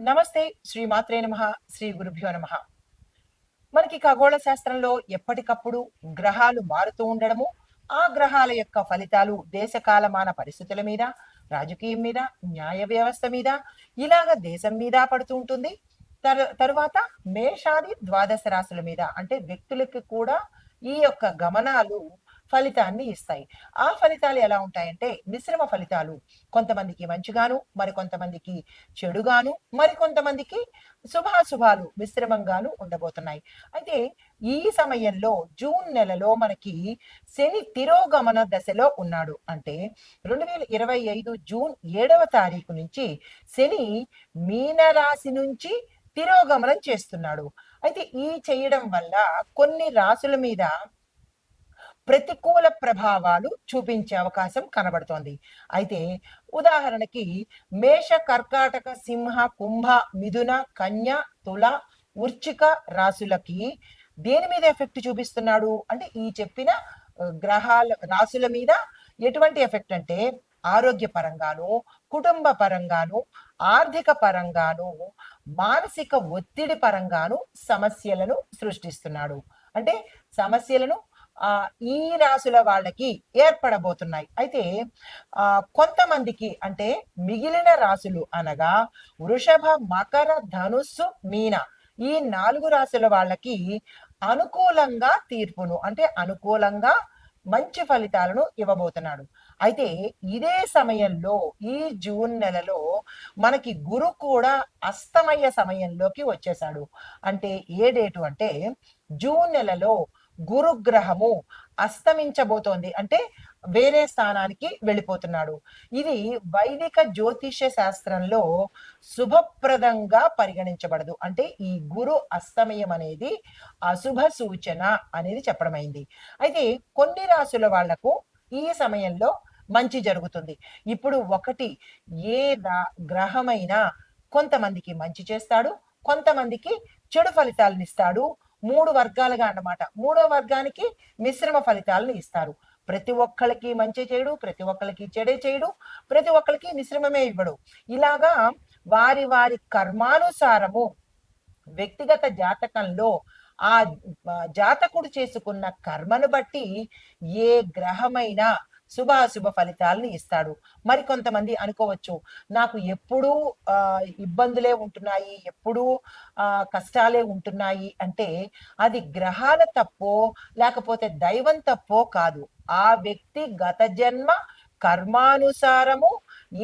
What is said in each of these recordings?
నమస్తే. శ్రీ మాత్రే నమః. శ్రీ గురుభ్యో నమః. మనకి ఖగోళ శాస్త్రంలో ఎప్పటికప్పుడు గ్రహాలు మారుతూ ఉండడము, ఆ గ్రహాల యొక్క ఫలితాలు దేశ కాలమాన పరిస్థితుల మీద, రాజకీయం మీద, న్యాయ వ్యవస్థ మీద, ఇలాగ దేశం మీద పడుతూ ఉంటుంది. తరువాత మేషాది ద్వాదశ రాశుల మీద అంటే వ్యక్తులకి కూడా ఈ యొక్క గమనాలు ఫలితాన్ని ఇస్తాయి. ఆ ఫలితాలు ఎలా ఉంటాయంటే మిశ్రమ ఫలితాలు. కొంతమందికి మంచిగాను, మరికొంతమందికి చెడుగాను, మరికొంతమందికి శుభాశుభాలు మిశ్రమంగాను ఉండబోతున్నాయి. అయితే ఈ సమయంలో జూన్ నెలలో మనకి శని తిరోగమన దశలో ఉన్నాడు. అంటే 2025 జూన్ 7వ తారీఖు నుంచి శని మీనరాశి నుంచి తిరోగమనం చేస్తున్నాడు. అయితే ఈ చేయడం వల్ల కొన్ని రాశుల మీద ప్రతికూల ప్రభావాలు చూపించే అవకాశం కనబడుతోంది. అయితే ఉదాహరణకి మేష, కర్కాటక, సింహ, కుంభ, మిథున, కన్య, తుల, వృశ్చిక రాశులకి దేని మీద ఎఫెక్ట్ చూపిస్తున్నాడు అంటే ఈ చెప్పిన గ్రహాల రాశుల మీద ఎటువంటి ఎఫెక్ట్ అంటే ఆరోగ్య పరంగాను, కుటుంబ పరంగాను, ఆర్థిక పరంగాను, మానసిక ఒత్తిడి పరంగాను సమస్యలను సృష్టిస్తున్నాడు. అంటే సమస్యలను ఈ రాశుల వాళ్ళకి ఏర్పడబోతున్నాయి. అయితే కొంతమందికి అంటే మిగిలిన రాశులు అనగా వృషభ, మకర, ధనుస్సు, మీన ఈ 4 రాశుల వాళ్ళకి అనుకూలంగా తీర్పును అంటే అనుకూలంగా మంచి ఫలితాలను ఇవ్వబోతున్నాడు. అయితే ఇదే సమయంలో ఈ జూన్ నెలలో మనకి గురు కూడా అస్తమయ సమయంలోకి వచ్చేసాడు. అంటే ఏ డేటు అంటే జూన్ నెలలో గురుగ్రహము అస్తమించబోతోంది. అంటే వేరే స్థానానికి వెళ్ళిపోతున్నాడు. ఇది వైదిక జ్యోతిష్య శాస్త్రంలో శుభప్రదంగా పరిగణించబడదు. అంటే ఈ గురు అస్తమయం అనేది అశుభ సూచన అనేది చెప్పడమైంది. అయితే కొన్ని రాశుల వాళ్లకు ఈ సమయంలో మంచి జరుగుతుంది. ఇప్పుడు ఒకటి ఏ గ్రహమైనా కొంతమందికి మంచి చేస్తాడు, కొంతమందికి చెడు ఫలితాలను ఇస్తాడు. 3 వర్గాలుగా అన్నమాట. 3వ వర్గానికి మిశ్రమ ఫలితాలను ఇస్తారు. ప్రతి ఒక్కళ్ళకి మంచి చేయడు, ప్రతి ఒక్కళ్ళకి చెడే చేయడు, ప్రతి ఒక్కళ్ళకి మిశ్రమమే ఇవ్వడు. ఇలాగా వారి వారి కర్మానుసారము వ్యక్తిగత జాతకంలో ఆ జాతకుడు చేసుకున్న కర్మను బట్టి ఏ గ్రహమైనా శుభాశుభ ఫలితాలను ఇస్తాడు. మరి కొంతమంది అనుకోవచ్చు, నాకు ఎప్పుడూ ఇబ్బందులే ఉంటున్నాయి, ఎప్పుడూ కష్టాలే ఉంటున్నాయి అంటే అది గ్రహాల తప్పో లేకపోతే దైవం తప్పో కాదు. ఆ వ్యక్తి గత జన్మ కర్మానుసారము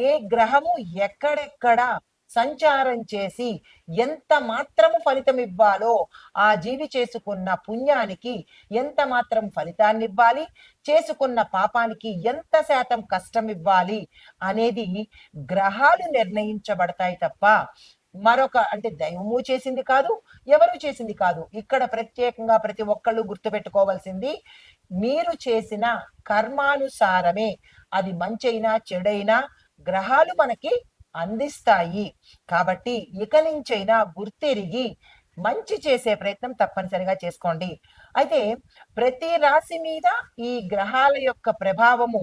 ఏ గ్రహము ఎక్కడెక్కడ సంచారం చేసి ఎంత మాత్రము ఫలితం ఇవ్వాలో ఆ జీవి చేసుకున్న పుణ్యానికి ఎంత మాత్రం ఫలితాన్ని ఇవ్వాలి, చేసుకున్న పాపానికి ఎంత శాతం కష్టం ఇవ్వాలి అనేది గ్రహాలు నిర్ణయించబడతాయి తప్ప మరొక అంటే దైవము చేసింది కాదు, ఎవరు చేసింది కాదు. ఇక్కడ ప్రత్యేకంగా ప్రతి ఒక్కళ్ళు గుర్తుపెట్టుకోవాల్సింది మీరు చేసిన కర్మానుసారమే అది మంచైనా చెడైనా గ్రహాలు మనకి అందిస్తాయి. కాబట్టి ఇక నుంచైనా గుర్తెరిగి మంచి చేసే ప్రయత్నం తప్పనిసరిగా చేసుకోండి. అయితే ప్రతి రాశి మీద ఈ గ్రహాల యొక్క ప్రభావము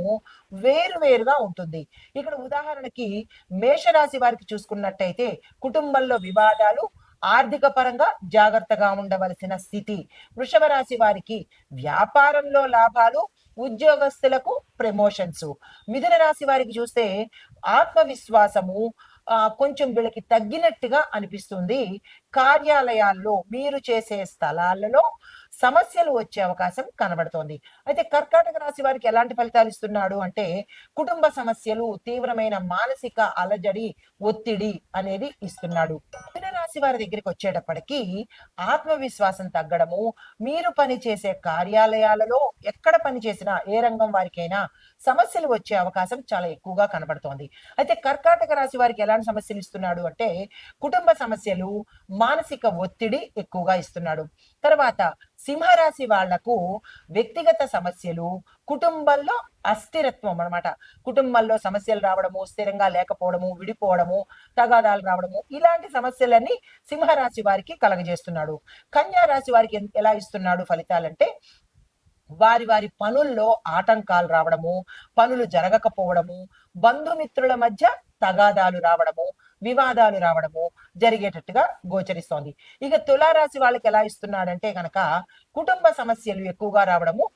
వేరువేరుగా ఉంటుంది. ఇక్కడ ఉదాహరణకి మేషరాశి వారికి చూసుకున్నట్టయితే కుటుంబంలో వివాదాలు, ఆర్థిక పరంగా జాగ్రత్తగా ఉండవలసిన స్థితి. వృషభ రాశి వారికి వ్యాపారంలో లాభాలు, ఉద్యోగస్తులకు ప్రమోషన్స్. మిథున రాశి వారికి చూస్తే ఆత్మవిశ్వాసము కొంచెం వీళ్ళకి తగ్గినట్టుగా అనిపిస్తుంది. కార్యాలయాల్లో మీరు చేసే స్థలాలలో సమస్యలు వచ్చే అవకాశం కనబడుతోంది. అయితే కర్కాటక రాశి వారికి ఎలాంటి ఫలితాలు ఇస్తున్నాడు అంటే కుటుంబ సమస్యలు, తీవ్రమైన మానసిక అలజడి, ఒత్తిడి అనేది ఇస్తున్నాడు. మిథున రాశి వారి దగ్గరికి వచ్చేటప్పటికి ఆత్మవిశ్వాసం తగ్గడము, మీరు పనిచేసే కార్యాలయాలలో ఎక్కడ పని చేసినా ఏ రంగం వారికైనా సమస్యలు వచ్చే అవకాశం చాలా ఎక్కువగా కనబడుతోంది. అయితే కర్కాటక రాశి వారికి ఎలాంటి సమస్యలు ఇస్తున్నాడు అంటే కుటుంబ సమస్యలు, మానసిక ఒత్తిడి ఎక్కువగా ఇస్తున్నాడు. తర్వాత సింహరాశి వాళ్లకు వ్యక్తిగత సమస్యలు, కుటుంబంలో అస్థిరత్వం అన్నమాట. కుటుంబంలో సమస్యలు రావడము, స్థిరంగా లేకపోవడము, విడిపోవడము, తగాదాలు రావడము ఇలాంటి సమస్యలన్నీ సింహరాశి వారికి కలగజేస్తున్నాడు. కన్యా రాశి వారికి ఎలా ఇస్తున్నాడు ఫలితాలంటే వారి వారి పనుల్లో ఆటంకాలు రావడము, పనులు జరగకపోవడము, బంధుమిత్రుల మధ్య తగాదాలు రావడము, వివాదాలు రావడము జరిగేటట్టుగా గోచరిస్తోంది. ఇక తులారాశి వాళ్ళకి ఎలా ఇస్తున్నాడంటే కనుక కుటుంబ సమస్యలు ఎక్కువగా రావడము,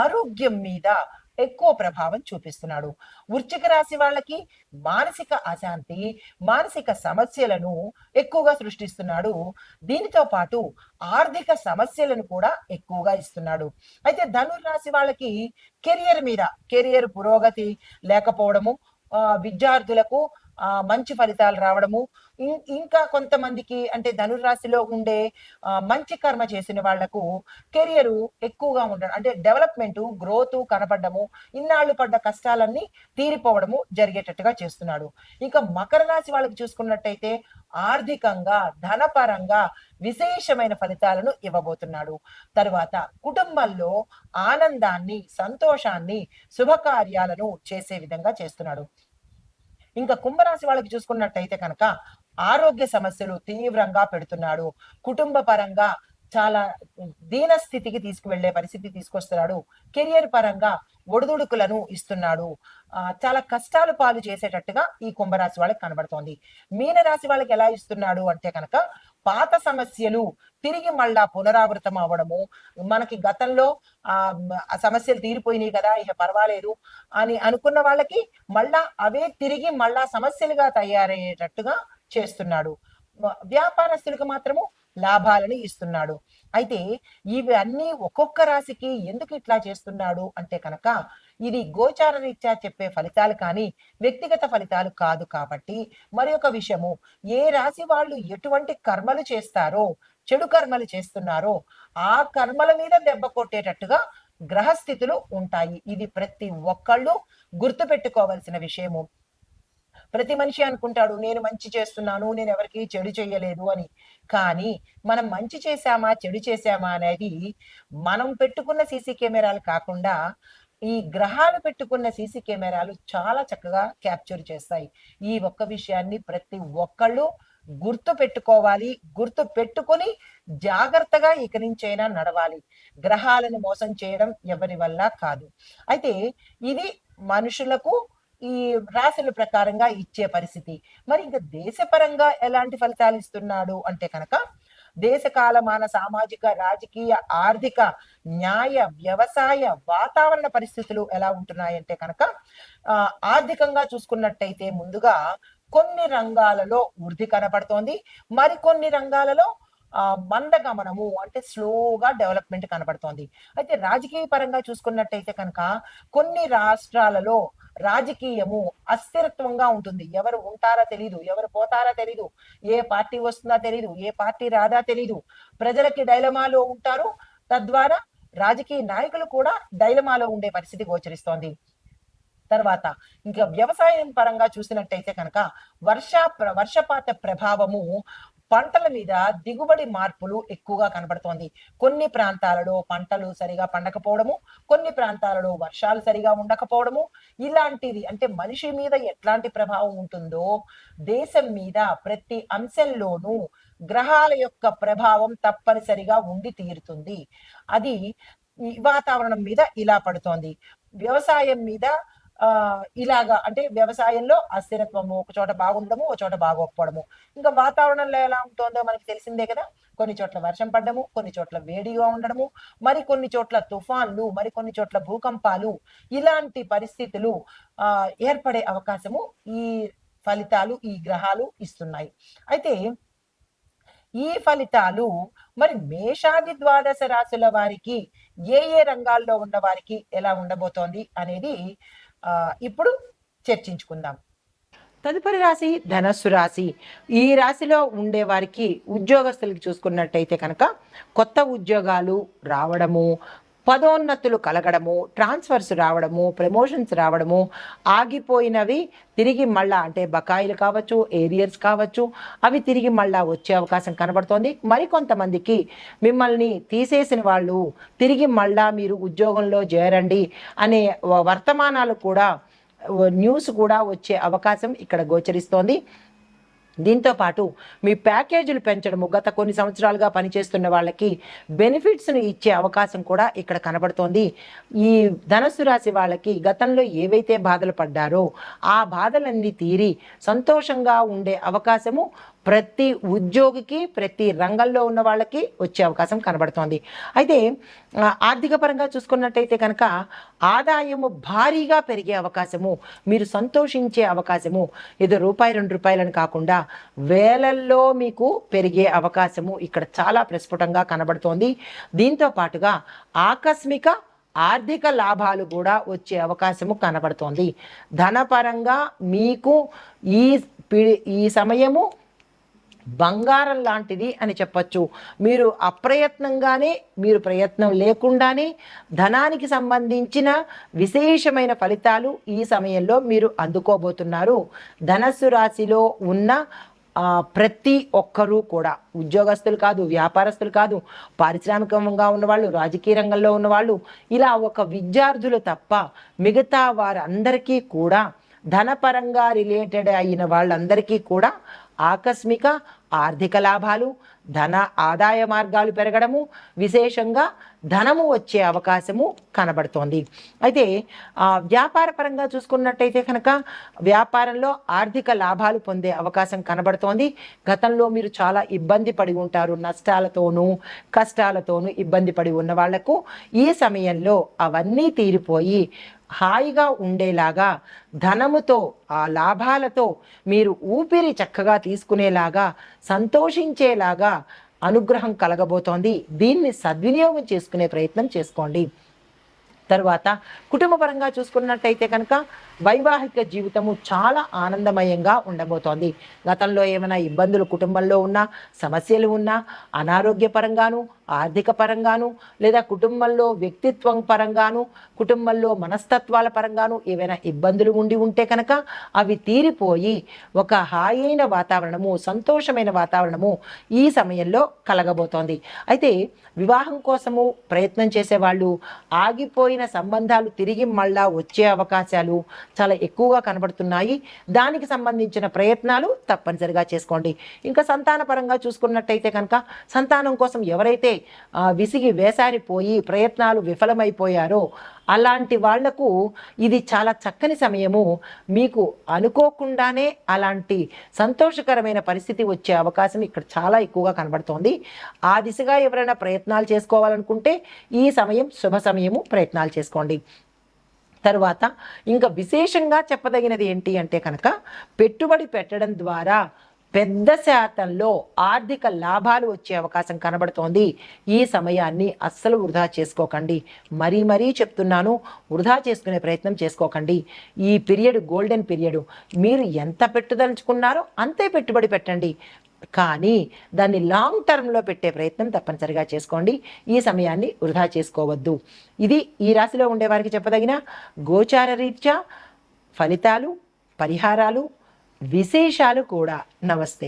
ఆరోగ్యం మీద ఎక్కువ ప్రభావం చూపిస్తున్నాడు. వృశ్చిక రాశి వాళ్ళకి మానసిక అశాంతి, మానసిక సమస్యలను ఎక్కువగా సృష్టిస్తున్నాడు. దీనితో పాటు ఆర్థిక సమస్యలను కూడా ఎక్కువగా ఇస్తున్నాడు. అయితే ధనుర్రాశి వాళ్ళకి కెరియర్ పురోగతి లేకపోవడము, విద్యార్థులకు మంచి ఫలితాలు రావడము, ఇంకా కొంతమందికి అంటే ధనుర్రాశిలో ఉండే మంచి కర్మ చేసిన వాళ్లకు కెరియర్ ఎక్కువగా ఉండడం అంటే డెవలప్మెంట్ గ్రోత్ కనపడము, ఇన్నాళ్ళు పడ్డ కష్టాలన్నీ తీరిపోవడము జరిగేటట్టుగా చేస్తున్నాడు. ఇంకా మకర రాశి వాళ్ళకి చూసుకున్నట్టయితే ఆర్థికంగా ధనపరంగా విశేషమైన ఫలితాలను ఇవ్వబోతున్నాడు. తరువాత కుటుంబంలో ఆనందాన్ని, సంతోషాన్ని, శుభకార్యాలను చేసే విధంగా చేస్తున్నాడు. ఇంకా కుంభరాశి వాళ్ళకి చూసుకున్నట్టయితే కనుక ఆరోగ్య సమస్యలు తీవ్రంగా పెడుతున్నాడు. కుటుంబ పరంగా చాలా దీన స్థితికి తీసుకువెళ్లే పరిస్థితి తీసుకొస్తున్నాడు. కెరియర్ పరంగా ఒడిదుడుకులను ఇస్తున్నాడు. చాలా కష్టాలు పాలు చేసేటట్టుగా ఈ కుంభరాశి వాళ్ళకి కనబడుతోంది. మీనరాశి వాళ్ళకి ఎలా ఇస్తున్నాడు అంటే కనుక పాత సమస్యలు తిరిగి మళ్ళా పునరావృతం అవ్వడము, మనకి గతంలో సమస్యలు తీరిపోయినాయి కదా ఇక పర్వాలేదు అని అనుకున్న వాళ్ళకి మళ్ళా అవే తిరిగి మళ్ళా సమస్యలుగా తయారయ్యేటట్టుగా చేస్తున్నాడు. వ్యాపారస్తులకు మాత్రము లాభాలను ఇస్తున్నాడు. అయితే ఇవి అన్ని ఒక్కొక్క రాశికి ఎందుకు ఇట్లా చేస్తున్నాడు అంటే కనుక ఇది గోచార రీత్యా చెప్పే ఫలితాలు కానీ వ్యక్తిగత ఫలితాలు కాదు. కాబట్టి మరి ఒక విషయము, ఏ రాశి వాళ్ళు ఎటువంటి కర్మలు చేస్తారో, చెడు కర్మలు చేస్తున్నారో ఆ కర్మల మీద దెబ్బ కొట్టేటట్టుగా గ్రహస్థితులు ఉంటాయి. ఇది ప్రతి ఒక్కళ్ళు గుర్తు పెట్టుకోవాల్సిన విషయము. ప్రతి మనిషి అనుకుంటాడు నేను మంచి చేస్తున్నాను, నేను ఎవరికి చెడు చేయలేదు అని. కానీ మనం మంచి చేశామా చెడు చేశామా అనేది మనం పెట్టుకున్న సీసీ కెమెరాలు కాకుండా ఈ గ్రహాలు పెట్టుకున్న సీసీ కెమెరాలు చాలా చక్కగా క్యాప్చర్ చేస్తాయి. ఈ ఒక్క విషయాన్ని ప్రతి ఒక్కళ్ళు గుర్తు పెట్టుకోవాలి. గుర్తు పెట్టుకొని జాగ్రత్తగా ఇక నుంచైనా నడవాలి. గ్రహాలను మోసం చేయడం ఎవరి వల్ల కాదు. అయితే ఇది మనుషులకు ఈ రాశుల ప్రకారంగా ఇచ్చే పరిస్థితి. మరి ఇంకా దేశపరంగా ఎలాంటి ఫలితాలు ఇస్తున్నాడు అంటే కనుక దేశ కాలమాన సామాజిక, రాజకీయ, ఆర్థిక, న్యాయ, వ్యవసాయ, వాతావరణ పరిస్థితులు ఎలా ఉంటున్నాయంటే కనుక ఆర్థికంగా చూసుకున్నట్టయితే ముందుగా కొన్ని రంగాలలో వృద్ధి కనపడుతోంది. మరికొన్ని రంగాలలో మందగమనము అంటే స్లోగా డెవలప్మెంట్ కనబడుతోంది. అయితే రాజకీయ పరంగా చూసుకున్నట్టయితే కనుక కొన్ని రాష్ట్రాలలో రాజకీయము అస్థిరత్వంగా ఉంటుంది. ఎవరు ఉంటారా తెలీదు, ఎవరు పోతారా తెలీదు, ఏ పార్టీ వస్తుందా తెలీదు, ఏ పార్టీ రాదా తెలీదు. ప్రజలకి డైలమాలో ఉంటారు. తద్వారా రాజకీయ నాయకులు కూడా డైలమాలో ఉండే పరిస్థితి గోచరిస్తోంది. తర్వాత ఇంకా వ్యవసాయం పరంగా చూసినట్టయితే కనుక వర్షపాత ప్రభావము పంటల మీద దిగుబడి మార్పులు ఎక్కువగా కనబడుతోంది. కొన్ని ప్రాంతాలలో పంటలు సరిగా పండకపోవడము, కొన్ని ప్రాంతాలలో వర్షాలు సరిగా ఉండకపోవడము, ఇలాంటిది అంటే మనిషి మీద ఎట్లాంటి ప్రభావం ఉంటుందో దేశం మీద ప్రతి అంశంలోనూ గ్రహాల యొక్క ప్రభావం తప్పనిసరిగా ఉండి తీరుతుంది. అది వాతావరణం మీద ఇలా పడుతోంది. వ్యవసాయం మీద ఇలాగా అంటే వ్యవసాయంలో అస్థిరత్వము, ఒక చోట బాగుండడము, ఒక చోట బాగోకపోవడము. ఇంకా వాతావరణంలో ఎలా ఉంటుందో మనకి తెలిసిందే కదా. కొన్ని చోట్ల వర్షం పడ్డము, కొన్ని చోట్ల వేడిగా ఉండడము, మరి కొన్ని చోట్ల తుఫాన్లు, మరి కొన్ని చోట్ల భూకంపాలు, ఇలాంటి పరిస్థితులు ఏర్పడే అవకాశము ఈ ఫలితాలు, ఈ గ్రహాలు ఇస్తున్నాయి. అయితే ఈ ఫలితాలు మరి మేషాది ద్వాదశ రాశుల వారికి ఏ రంగాల్లో ఉన్న వారికి ఎలా ఉండబోతోంది అనేది ఇప్పుడు చర్చించుకుందాం. తదుపరి రాశి ధనస్సు రాశి. ఈ రాశిలో ఉండే వారికి ఉద్యోగస్తులకి చూసుకున్నట్టయితే కనుక కొత్త ఉద్యోగాలు రావడము, పదోన్నతులు కలగడము, ట్రాన్స్ఫర్స్ రావడము, ప్రమోషన్స్ రావడము, ఆగిపోయినవి తిరిగి మళ్ళా అంటే బకాయిలు కావచ్చు, ఏరియర్స్ కావచ్చు, అవి తిరిగి మళ్ళా వచ్చే అవకాశం కనబడుతోంది. మరికొంతమందికి మిమ్మల్ని తీసేసిన వాళ్ళు తిరిగి మళ్ళా మీరు ఉద్యోగంలో చేరండి అనే వర్తమానాలు కూడా, న్యూస్ కూడా వచ్చే అవకాశం ఇక్కడ గోచరిస్తోంది. దీంతో పాటు మీ ప్యాకేజీలు పెంచడము, గత కొన్ని సంవత్సరాలుగా పనిచేస్తున్న వాళ్ళకి బెనిఫిట్స్ను ఇచ్చే అవకాశం కూడా ఇక్కడ కనబడుతోంది. ఈ ధనుస్సు రాశి వాళ్ళకి గతంలో ఏవైతే బాధలు పడ్డారో ఆ బాధలన్నీ తీరి సంతోషంగా ఉండే అవకాశము ప్రతి ఉద్యోగికి, ప్రతి రంగంలో ఉన్న వాళ్ళకి వచ్చే అవకాశం కనబడుతోంది. అయితే ఆర్థిక పరంగా చూసుకున్నట్టయితే కనుక ఆదాయము భారీగా పెరిగే అవకాశము, మీరు సంతోషించే అవకాశము, ఏదో రూపాయి 2 రూపాయలని కాకుండా వేలల్లో మీకు పెరిగే అవకాశము ఇక్కడ చాలా ప్రస్ఫుటంగా కనబడుతోంది. దీంతో పాటుగా ఆకస్మిక ఆర్థిక లాభాలు కూడా వచ్చే అవకాశము కనబడుతోంది. ధనపరంగా మీకు ఈ సమయము బంగారం లాంటిది అని చెప్పచ్చు. మీరు అప్రయత్నంగానే, మీరు ప్రయత్నం లేకుండానే ధనానికి సంబంధించిన విశేషమైన ఫలితాలు ఈ సమయంలో మీరు అందుకోబోతున్నారు. ధనస్సు రాశిలో ఉన్న ప్రతి ఒక్కరూ కూడా, ఉద్యోగస్తులు కాదు, వ్యాపారస్తులు కాదు, పారిశ్రామికంగా ఉన్నవాళ్ళు, రాజకీయ రంగంలో ఉన్నవాళ్ళు, ఇలా ఒక విద్యార్థులు తప్ప మిగతా వారందరికీ కూడా, ధనపరంగా రిలేటెడ్ అయిన వాళ్ళందరికీ కూడా ఆకస్మిక ఆర్థిక లాభాలు, ధన ఆదాయ మార్గాలు పెరగడము, విశేషంగా ధనము వచ్చే అవకాశము కనబడుతోంది. అయితే వ్యాపార పరంగా చూసుకున్నట్టయితే కనుక వ్యాపారంలో ఆర్థిక లాభాలు పొందే అవకాశం కనబడుతోంది. గతంలో మీరు చాలా ఇబ్బంది పడి ఉంటారు, నష్టాలతోనూ కష్టాలతోనూ ఇబ్బంది పడి ఉన్న వాళ్లకు ఈ సమయంలో అవన్నీ తీరిపోయి హాయిగా ఉండేలాగా, ధనముతో, ఆ లాభాలతో మీరు ఊపిరి చక్కగా తీసుకునేలాగా, సంతోషించేలాగా అనుగ్రహం కలగబోతోంది. దీన్ని సద్వినియోగం చేసుకునే ప్రయత్నం చేసుకోండి. తర్వాత కుటుంబ పరంగా చూసుకున్నట్టయితే కనుక వైవాహిక జీవితము చాలా ఆనందమయంగా ఉండబోతోంది. గతంలో ఏమైనా ఇబ్బందులు కుటుంబంలో ఉన్నా, సమస్యలు ఉన్నా, అనారోగ్యపరంగాను, ఆర్థిక పరంగాను, లేదా కుటుంబంలో వ్యక్తిత్వం పరంగాను, కుటుంబంలో మనస్తత్వాల పరంగాను ఏవైనా ఇబ్బందులు ఉంటే కనుక అవి తీరిపోయి ఒక హాయైన వాతావరణము, సంతోషమైన వాతావరణము ఈ సమయంలో కలగబోతోంది. అయితే వివాహం కోసము ప్రయత్నం చేసేవాళ్ళు, ఆగిపోయిన సంబంధాలు తిరిగి మళ్ళా వచ్చే అవకాశాలు చాలా ఎక్కువగా కనబడుతున్నాయి. దానికి సంబంధించిన ప్రయత్నాలు తప్పనిసరిగా చేసుకోండి. ఇంకా సంతాన పరంగా చూసుకున్నట్టయితే కనుక సంతానం కోసం ఎవరైతే విసిగి వేసారిపోయి ప్రయత్నాలు విఫలమైపోయారో అలాంటి వాళ్లకు ఇది చాలా చక్కని సమయము. మీకు అనుకోకుండానే అలాంటి సంతోషకరమైన పరిస్థితి వచ్చే అవకాశం ఇక్కడ చాలా ఎక్కువగా కనబడుతోంది. ఆ దిశగా ఎవరైనా ప్రయత్నాలు చేసుకోవాలనుకుంటే ఈ సమయం శుభ సమయము, ప్రయత్నాలు చేసుకోండి. తర్వాత ఇంకా విశేషంగా చెప్పదగినది ఏంటి అంటే కనుక పెట్టుబడి పెట్టడం ద్వారా పెద్ద శాతంలో ఆర్థిక లాభాలు వచ్చే అవకాశం కనబడుతోంది. ఈ సమయాన్ని అస్సలు వృధా చేసుకోకండి. మరీ చెప్తున్నాను, వృధా చేసుకునే ప్రయత్నం చేసుకోకండి. ఈ పీరియడ్ గోల్డెన్ పీరియడ్. మీరు ఎంత పెట్టుదలుచుకున్నారో అంతే పెట్టుబడి పెట్టండి, కానీ దాన్ని లాంగ్ టర్మ్లో పెట్టే ప్రయత్నం తప్పనిసరిగా చేసుకోండి. ఈ సమయాన్ని వృధా చేసుకోవద్దు. ఇది ఈ రాశిలో ఉండేవారికి చెప్పదగిన గోచార రీత్యా ఫలితాలు, పరిహారాలు, విశేషాలు కూడా. నమస్తే.